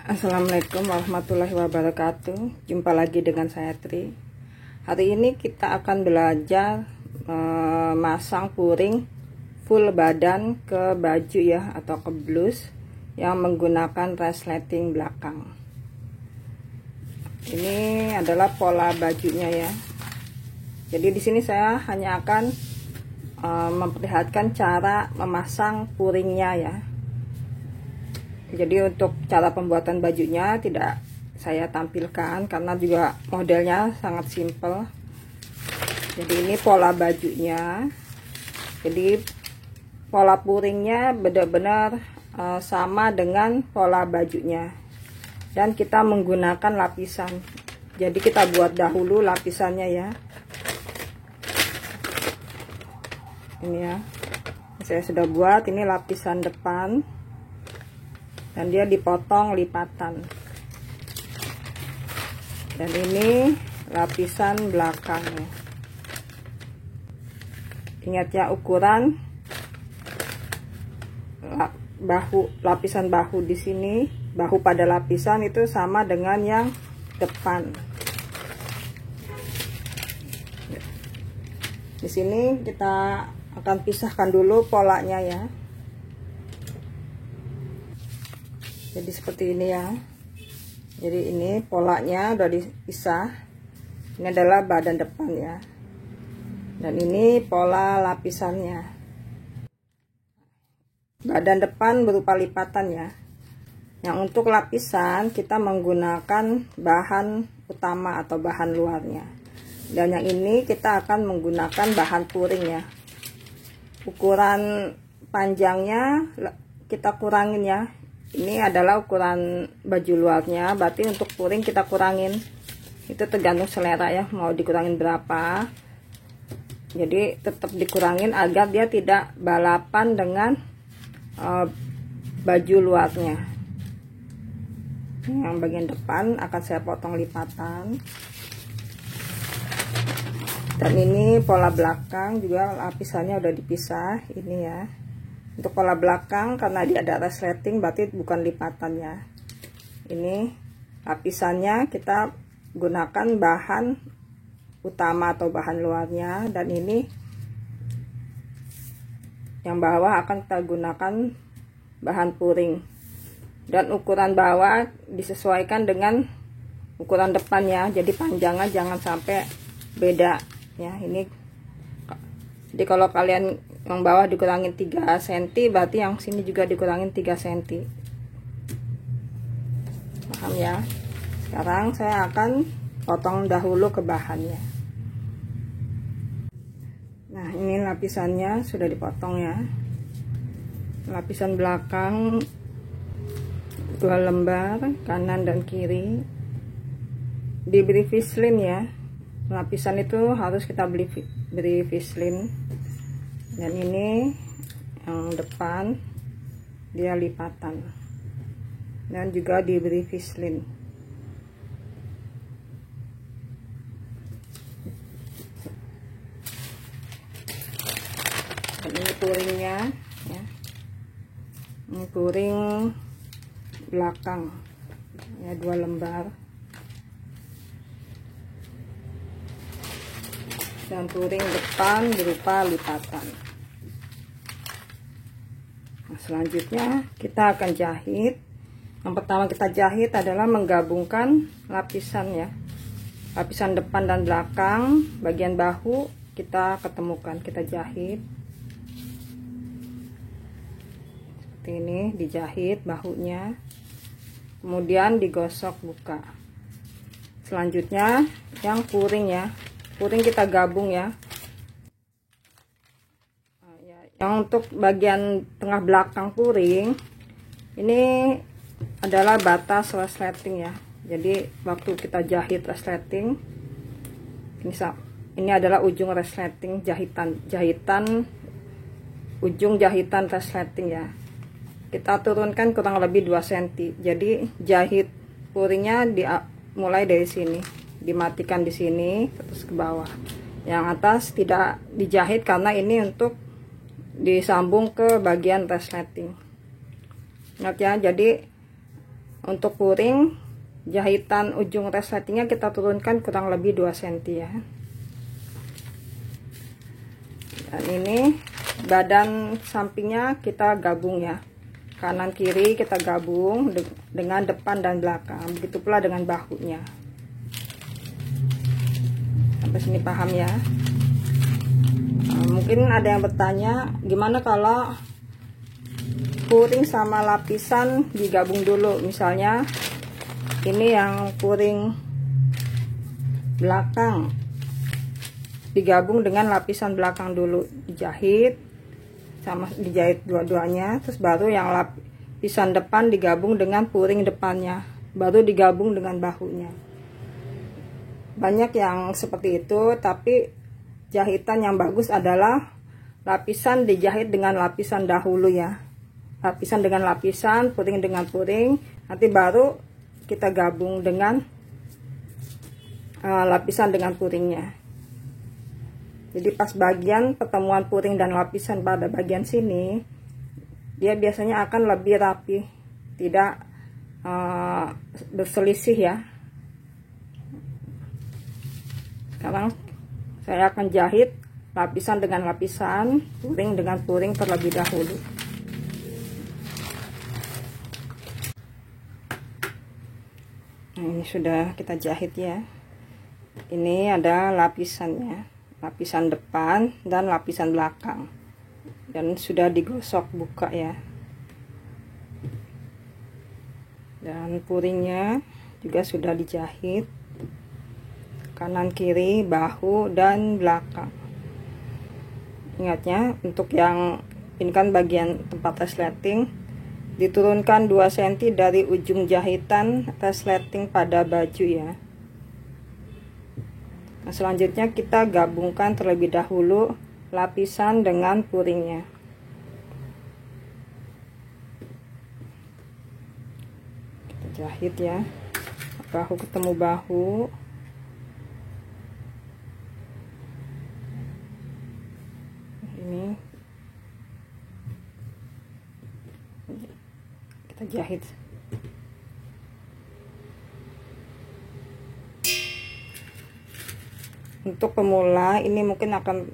Assalamualaikum warahmatullahi wabarakatuh. Jumpa lagi dengan saya Tri. Hari ini kita akan belajar memasang puring full badan ke baju ya, atau ke blus yang menggunakan resleting belakang. Ini adalah pola bajunya ya. Jadi di sini saya hanya akan memperlihatkan cara memasang puringnya ya. Jadi untuk cara pembuatan bajunya tidak saya tampilkan karena juga modelnya sangat simple. Jadi ini pola bajunya. Jadi pola puringnya benar-benar sama dengan pola bajunya. Dan kita menggunakan lapisan. Jadi kita buat dahulu lapisannya ya. Ini ya. Saya sudah buat, ini lapisan depan. Dan dia dipotong lipatan, dan ini lapisan belakangnya. Ingat ya, ukuran lapisan bahu di sini, bahu pada lapisan itu sama dengan yang depan. Di sini kita akan pisahkan dulu polanya ya. Jadi seperti ini ya. Jadi ini polanya udah dipisah. Ini adalah badan depan ya. Dan ini pola lapisannya. Badan depan berupa lipatan ya. Yang untuk lapisan kita menggunakan bahan utama atau bahan luarnya. Dan yang ini kita akan menggunakan bahan puring ya. Ukuran panjangnya kita kurangin ya. Ini adalah ukuran baju luarnya, berarti untuk puring kita kurangin. Itu tergantung selera ya, mau dikurangin berapa. Jadi tetap dikurangin agar dia tidak balapan dengan baju luarnya. Yang bagian depan akan saya potong lipatan. Dan ini pola belakang juga lapisannya udah dipisah, ini ya. Untuk pola belakang karena dia ada resleting berarti bukan lipatan ya. Ini lapisannya kita gunakan bahan utama atau bahan luarnya, dan ini yang bawah akan kita gunakan bahan puring. Dan ukuran bawah disesuaikan dengan ukuran depan ya. Jadi panjangnya jangan sampai beda ya. Ini jadi kalau kalian yang bawah dikurangin 3 cm, berarti yang sini juga dikurangin 3 cm. Paham ya? Sekarang saya akan potong dahulu ke bahannya. Nah, ini lapisannya sudah dipotong ya. Lapisan belakang 2 lembar, kanan dan kiri. Diberi Vaseline ya. Lapisan itu harus kita beri Vaseline. Dan ini yang depan dia lipatan dan juga diberi Vaseline. Dan ini puringnya ya. Ini puring belakang ya, 2 lembar. Dan puring depan berupa lipatan. Nah, selanjutnya kita akan jahit. Yang pertama kita jahit adalah menggabungkan lapisan ya. Lapisan depan dan belakang, bagian bahu kita ketemukan, kita jahit. Seperti ini, dijahit bahunya. Kemudian digosok buka. Selanjutnya yang puring ya. Puring kita gabung ya. Yang untuk bagian tengah belakang puring ini adalah batas resleting ya. Jadi waktu kita jahit resleting, ini adalah ujung resleting jahitan ujung jahitan resleting ya. Kita turunkan kurang lebih 2 cm. Jadi jahit puringnya mulai dari sini, dimatikan di sini terus ke bawah. Yang atas tidak dijahit karena ini untuk disambung ke bagian resleting. Ingat ya, jadi Untuk puring, jahitan ujung resletingnya kita turunkan kurang lebih 2 cm ya. Dan ini badan sampingnya kita gabung ya, kanan kiri kita gabung dengan depan dan belakang. Begitu pula dengan bahunya. Sampai sini paham ya? Mungkin ada yang bertanya, gimana kalau puring sama lapisan digabung dulu? Misalnya ini yang puring belakang digabung dengan lapisan belakang dulu, dijahit dua-duanya, terus baru yang lapisan depan digabung dengan puring depannya, baru digabung dengan bahunya. Banyak yang seperti itu, tapi jahitan yang bagus adalah lapisan dijahit dengan lapisan dahulu ya, lapisan dengan lapisan, puring dengan puring, nanti baru kita gabung dengan lapisan dengan puringnya. Jadi pas bagian pertemuan puring dan lapisan pada bagian sini, dia biasanya akan lebih rapi, tidak berselisih ya. Sekarang saya akan jahit lapisan dengan lapisan, puring dengan puring terlebih dahulu. Nah, ini sudah kita jahit ya. Ini ada lapisannya, lapisan depan dan lapisan belakang, dan sudah digosok buka ya. Dan puringnya juga sudah dijahit kanan kiri, bahu dan belakang. Ingatnya, untuk yang ini kan bagian tempat resleting, diturunkan 2 cm dari ujung jahitan resleting pada baju ya. Nah, selanjutnya kita gabungkan terlebih dahulu lapisan dengan puringnya. Kita jahit ya, bahu ketemu bahu. Ini kita jahit. Untuk pemula ini mungkin akan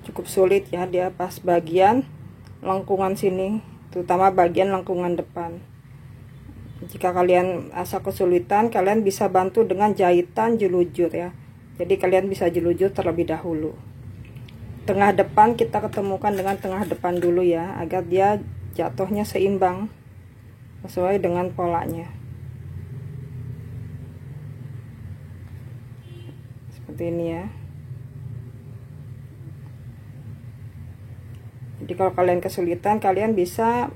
cukup sulit ya, dia pas bagian lengkungan sini, terutama bagian lengkungan depan. Jika kalian asa kesulitan, kalian bisa bantu dengan jahitan jelujur ya. Jadi kalian bisa jelujur terlebih dahulu. Tengah depan kita ketemukan dengan tengah depan dulu ya, agar dia jatuhnya seimbang sesuai dengan polanya. Seperti ini ya. Jadi kalau kalian kesulitan, kalian bisa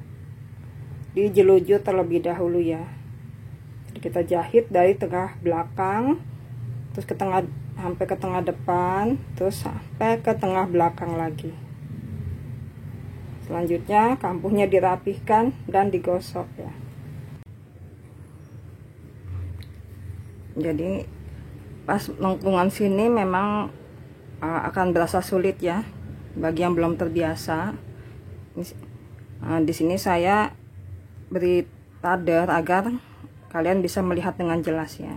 dijelujur terlebih dahulu ya. Jadi kita jahit dari tengah belakang, terus ke tengah, sampai ke tengah depan, terus sampai ke tengah belakang lagi. Selanjutnya kampuhnya dirapihkan dan digosok ya. Jadi pas lengkungan sini memang akan berasa sulit ya bagi yang belum terbiasa. Di sini saya beri tader agar kalian bisa melihat dengan jelas ya.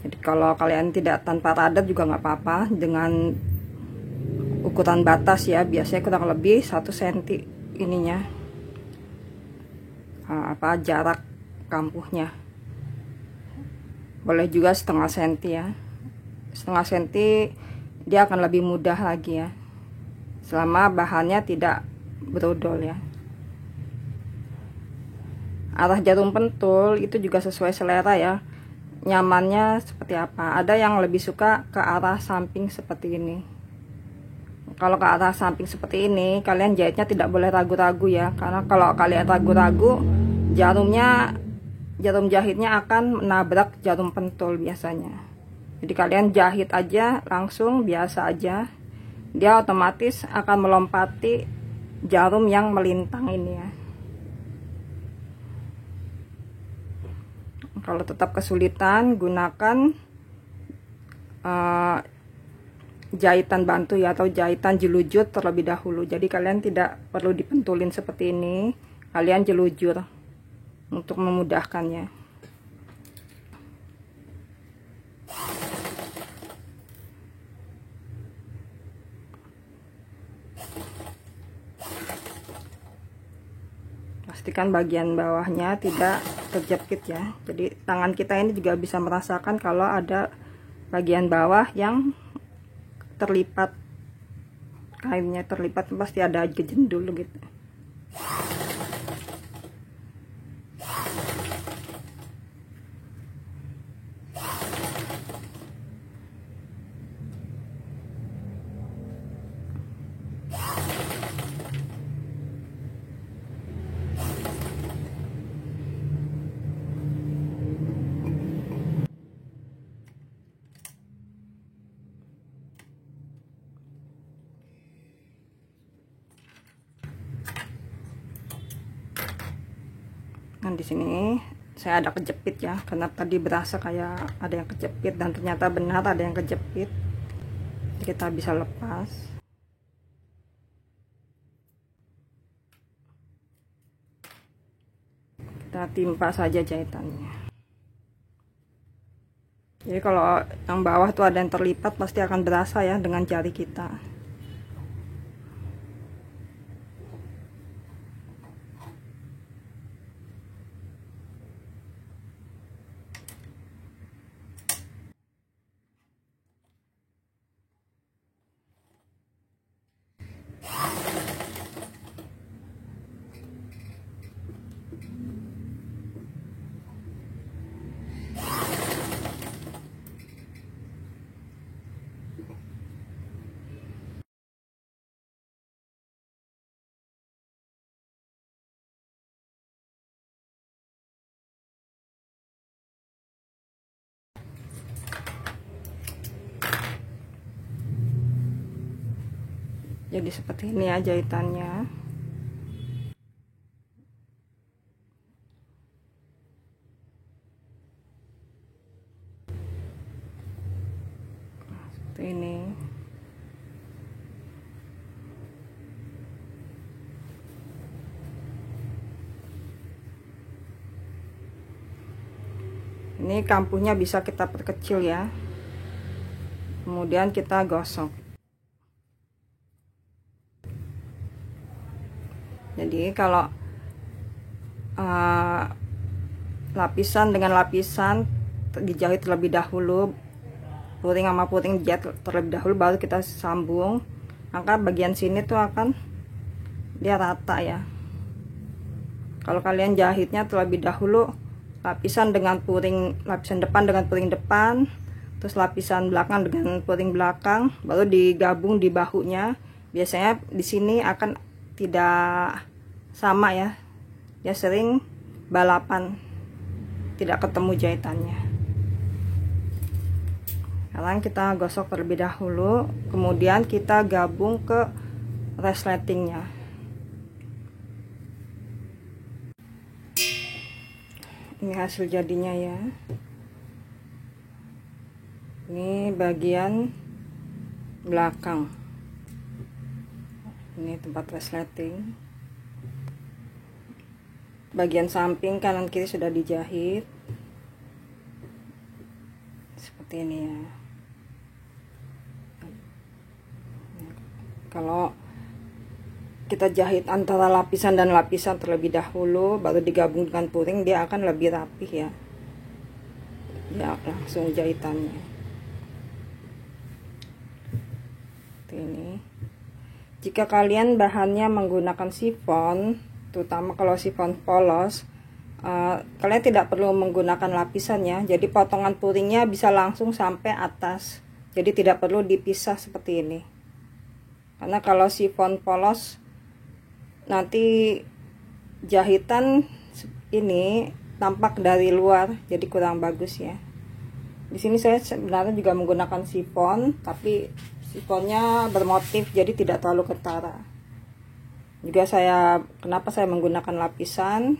Jadi kalau kalian tidak tanpa radar juga nggak apa-apa, dengan ukuran batas ya, biasanya kurang lebih 1 cm ininya, jarak kampuhnya. Boleh juga setengah senti ya, setengah senti dia akan lebih mudah lagi ya, selama bahannya tidak brodol ya. Arah jarum pentul itu juga sesuai selera ya, nyamannya seperti apa. Ada yang lebih suka ke arah samping seperti ini. Kalau ke arah samping seperti ini, kalian jahitnya tidak boleh ragu-ragu ya, karena kalau kalian ragu-ragu, jarum jahitnya akan menabrak jarum pentul biasanya. Jadi kalian jahit aja langsung biasa aja, dia otomatis akan melompati jarum yang melintang ini ya. Kalau tetap kesulitan, gunakan jahitan bantu ya, atau jahitan jelujur terlebih dahulu. Jadi kalian tidak perlu dipentulin seperti ini, kalian jelujur untuk memudahkannya. pastikan bagian bawahnya tidak terjepit ya. Jadi tangan kita ini juga bisa merasakan kalau ada bagian bawah yang terlipat, kainnya terlipat, pasti ada gejendul gitu. Nah, di sini saya ada kejepit ya, karena tadi berasa kayak ada yang kejepit dan ternyata benar ada yang kejepit. Kita bisa lepas. Kita timpa saja jahitannya. Jadi kalau yang bawah tuh ada yang terlipat, pasti akan berasa ya dengan jari kita. Jadi seperti ini ya jahitannya. Seperti ini. Ini kampuhnya bisa kita perkecil ya. Kemudian kita gosok. Jadi kalau lapisan dengan lapisan dijahit terlebih dahulu, puting sama puting dijahit terlebih dahulu, baru kita sambung, maka bagian sini tuh akan dia rata ya. Kalau kalian jahitnya terlebih dahulu, lapisan dengan puting, lapisan depan dengan puting depan, terus lapisan belakang dengan puting belakang, baru digabung di bahunya, biasanya di sini akan tidak sama ya, dia sering balapan, tidak ketemu jahitannya. Sekarang kita gosok terlebih dahulu, kemudian kita gabung ke resletingnya. Ini hasil jadinya ya. Ini bagian belakang, ini tempat resleting. Bagian samping kanan kiri sudah dijahit seperti ini ya. Kalau kita jahit antara lapisan dan lapisan terlebih dahulu, baru digabung dengan puting, dia akan lebih rapih ya. Ya, langsung jahitannya seperti ini. Jika kalian bahannya menggunakan sifon, terutama kalau sifon polos, kalian tidak perlu menggunakan lapisannya, jadi potongan puringnya bisa langsung sampai atas, jadi tidak perlu dipisah seperti ini. Karena kalau sifon polos nanti jahitan ini tampak dari luar, jadi kurang bagus ya. Di sini saya sebenarnya juga menggunakan sifon, tapi sifonnya bermotif jadi tidak terlalu ketara. Juga kenapa saya menggunakan lapisan,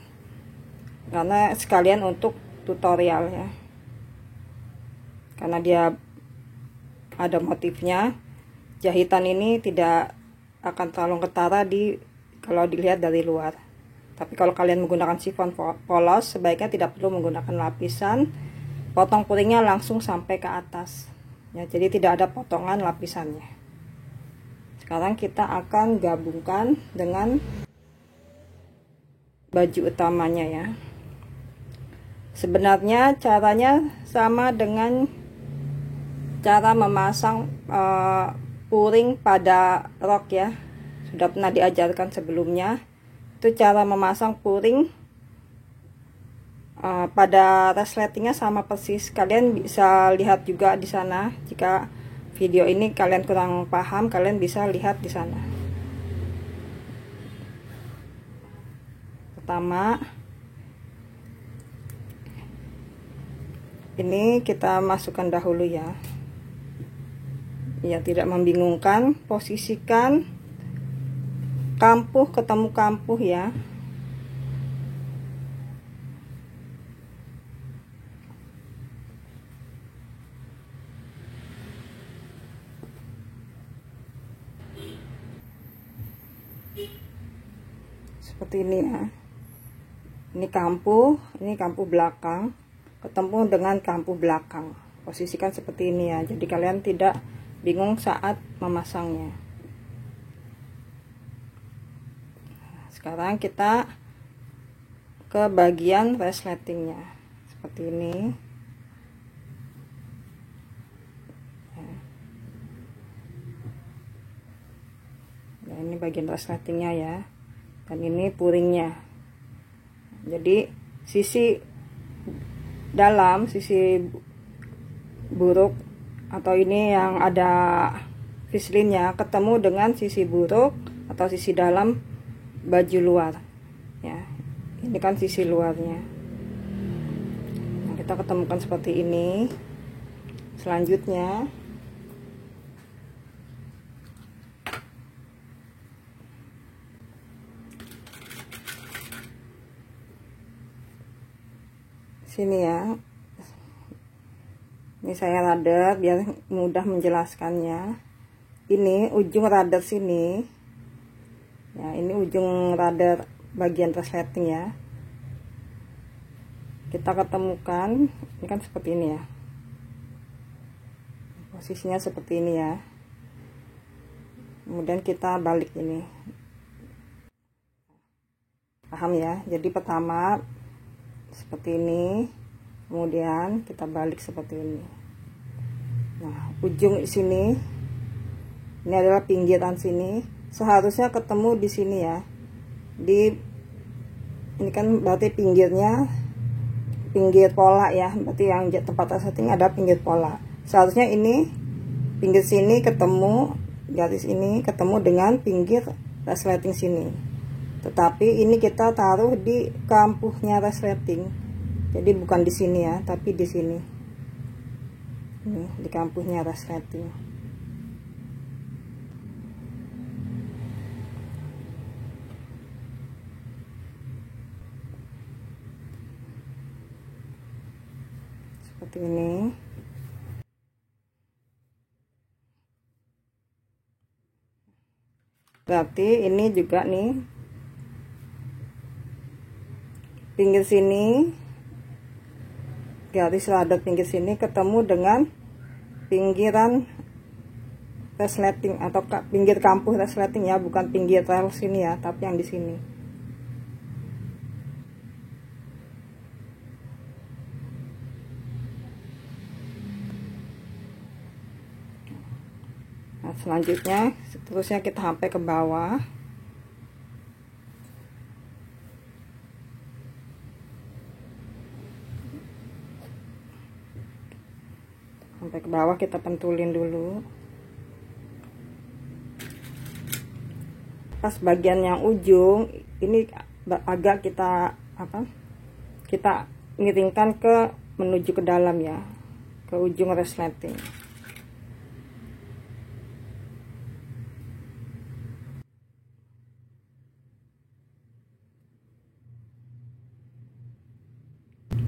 karena sekalian untuk tutorial ya, karena dia ada motifnya. Jahitan ini tidak akan terlalu ketara kalau dilihat dari luar. Tapi kalau kalian menggunakan sifon polos, sebaiknya tidak perlu menggunakan lapisan, potong puringnya langsung sampai ke atas ya, jadi tidak ada potongan lapisannya. Sekarang kita akan gabungkan dengan baju utamanya ya. Sebenarnya caranya sama dengan cara memasang puring pada rok ya, sudah pernah diajarkan sebelumnya. Itu cara memasang puring pada resletingnya sama persis. Kalian bisa lihat juga di sana. Jika video ini kalian kurang paham, kalian bisa lihat di sana. Pertama, ini kita masukkan dahulu ya. Ya, tidak membingungkan, posisikan kampuh ketemu kampuh ya. Seperti ini ya. Ini kampuh belakang ketemu dengan kampuh belakang. Posisikan seperti ini ya. Jadi kalian tidak bingung saat memasangnya. Sekarang kita ke bagian resletingnya seperti ini. Nah, ini bagian resletingnya ya, dan ini puringnya. Jadi sisi dalam, sisi buruk atau ini yang ada vislinnya ketemu dengan sisi buruk atau sisi dalam baju luar ya. Ini kan sisi luarnya. Nah, kita ketemukan seperti ini. Selanjutnya sini ya. Ini saya radar biar mudah menjelaskannya. Ini ujung radar sini ya, ini ujung radar bagian resleting ya. Kita ketemukan, ini kan seperti ini ya, posisinya seperti ini ya. Kemudian kita balik ini, paham ya? Jadi pertama seperti ini, kemudian kita balik seperti ini. Nah, ujung sini ini adalah pinggiran sini, seharusnya ketemu di sini ya. Ini kan berarti pinggirnya, pinggir pola ya, berarti yang tempat resleting ada pinggir pola. Seharusnya ini pinggir sini ketemu, garis ini ketemu dengan pinggir resleting sini. Tetapi ini kita taruh di kampuhnya resleting. Jadi bukan di sini ya, tapi di sini. Ini di kampuhnya resleting. Seperti ini. Berarti ini juga nih pinggir sini, garis radar pinggir sini ketemu dengan pinggiran resleting atau pinggir kampuh resleting ya, bukan pinggir rel sini ya, tapi yang di sini. Nah, selanjutnya seterusnya kita sampai ke bawah. Sampai ke bawah kita pentulin dulu. Pas bagian yang ujung ini agak kita kita miringkan ke menuju ke dalam ya, ke ujung resleting.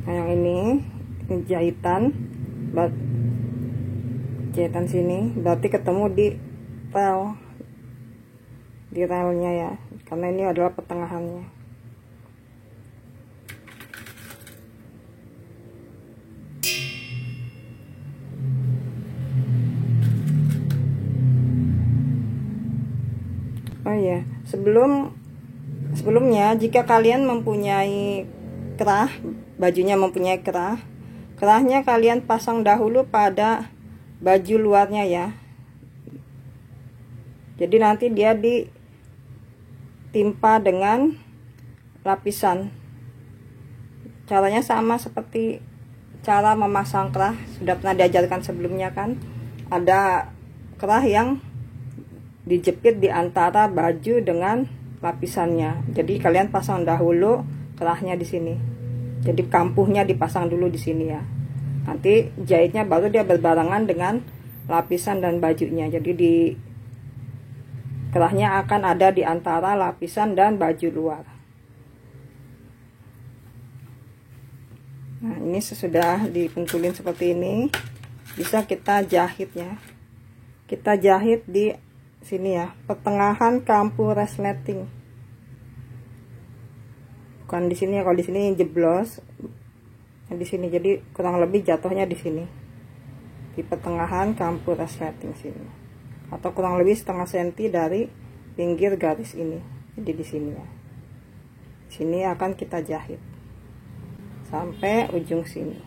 Nah, yang ini jahitan sini berarti ketemu di relnya ya, karena ini adalah pertengahannya. Oh ya, sebelum Sebelumnya, jika kalian mempunyai kerah, bajunya mempunyai kerah, kerahnya kalian pasang dahulu pada baju luarnya ya. Jadi nanti dia ditimpa dengan lapisan. Caranya sama seperti cara memasang kerah, sudah pernah diajarkan sebelumnya kan. Ada kerah yang dijepit di antara baju dengan lapisannya. Jadi kalian pasang dahulu kerahnya di sini. Jadi kampuhnya dipasang dulu di sini ya. Nanti jahitnya baru dia berbarengan dengan lapisan dan bajunya. Jadi di kerahnya akan ada di antara lapisan dan baju luar. Nah, ini sesudah dipentulin seperti ini, bisa kita jahit ya. Kita jahit di sini ya, pertengahan kampuh resleting. Bukan di sini ya, kalau di sini jeblos. Nah, di sini jadi kurang lebih jatuhnya di sini. Di pertengahan kampuh resleting sini. Atau kurang lebih setengah senti dari pinggir garis ini. Jadi di sini ya. Sini akan kita jahit sampai ujung sini.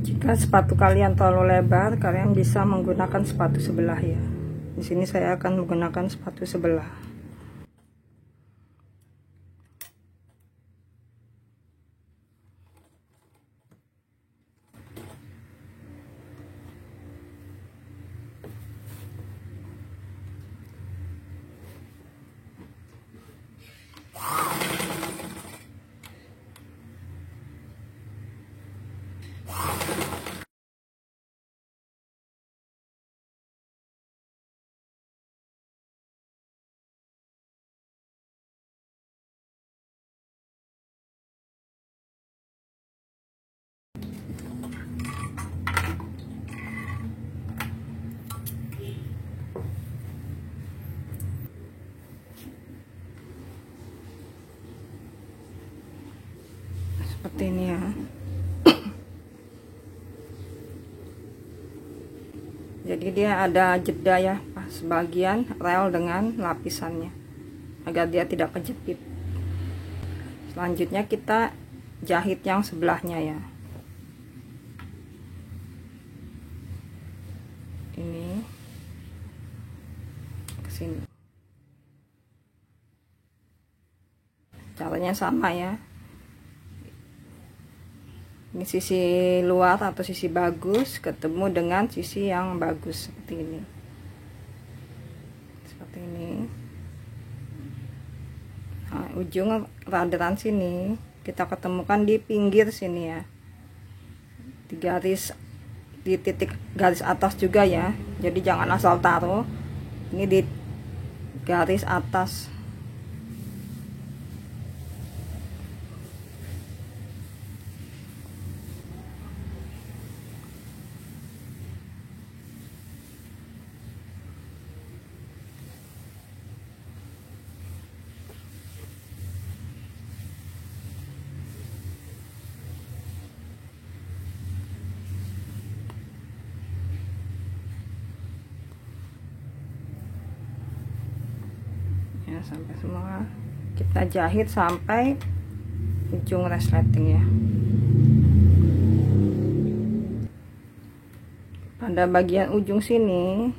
Jika sepatu kalian terlalu lebar, kalian bisa menggunakan sepatu sebelah ya. Di sini saya akan menggunakan sepatu sebelah. Seperti ini ya. Jadi dia ada jeda ya, pas bagian rel dengan lapisannya, agar dia tidak kejepit. Selanjutnya kita jahit yang sebelahnya ya. Ini ke sini. Caranya sama ya. Ini sisi luar atau sisi bagus ketemu dengan sisi yang bagus seperti ini. Seperti ini. Nah, ujung radaran sini kita ketemukan di pinggir sini ya. Di garis, di titik garis atas juga ya. Jadi jangan asal taruh. Ini di garis atas. Ya, sampai semua kita jahit sampai ujung resleting ya. Pada bagian ujung sini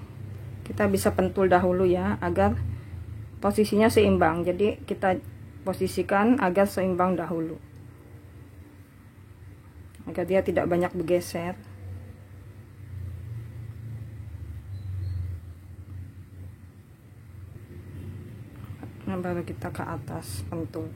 kita bisa pentul dahulu ya, agar posisinya seimbang. Jadi kita posisikan agar seimbang dahulu, agar dia tidak banyak bergeser. Nah, baru kita ke atas pentul.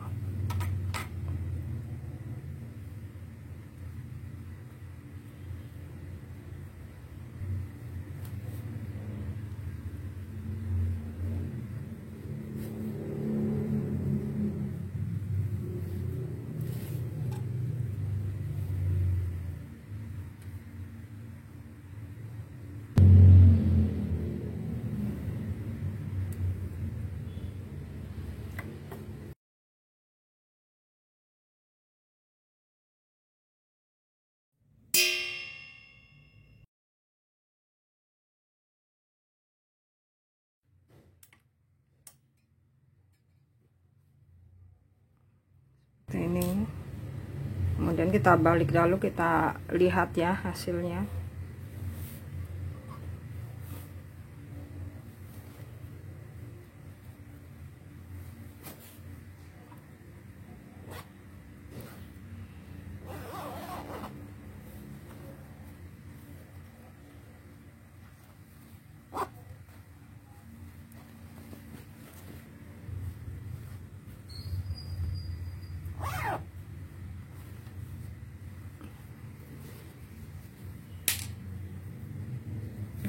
kemudian kita balik dulu, kita lihat ya hasilnya.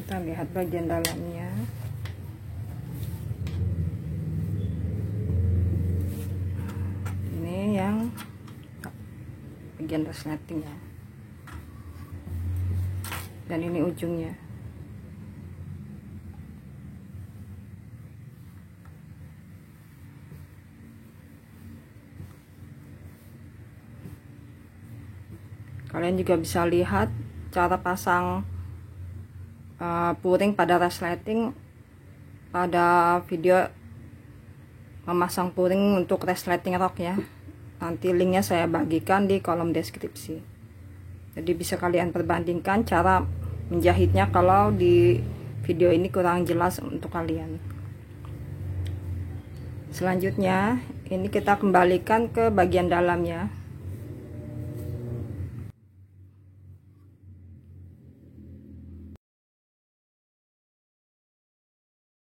Kita lihat bagian dalamnya. Ini yang bagian resletingnya, dan ini ujungnya. Kalian juga bisa lihat cara pasang puring pada resleting pada video memasang puring untuk resleting rok ya. Nanti linknya saya bagikan di kolom deskripsi, jadi bisa kalian perbandingkan cara menjahitnya kalau di video ini kurang jelas untuk kalian. Selanjutnya ini kita kembalikan ke bagian dalamnya.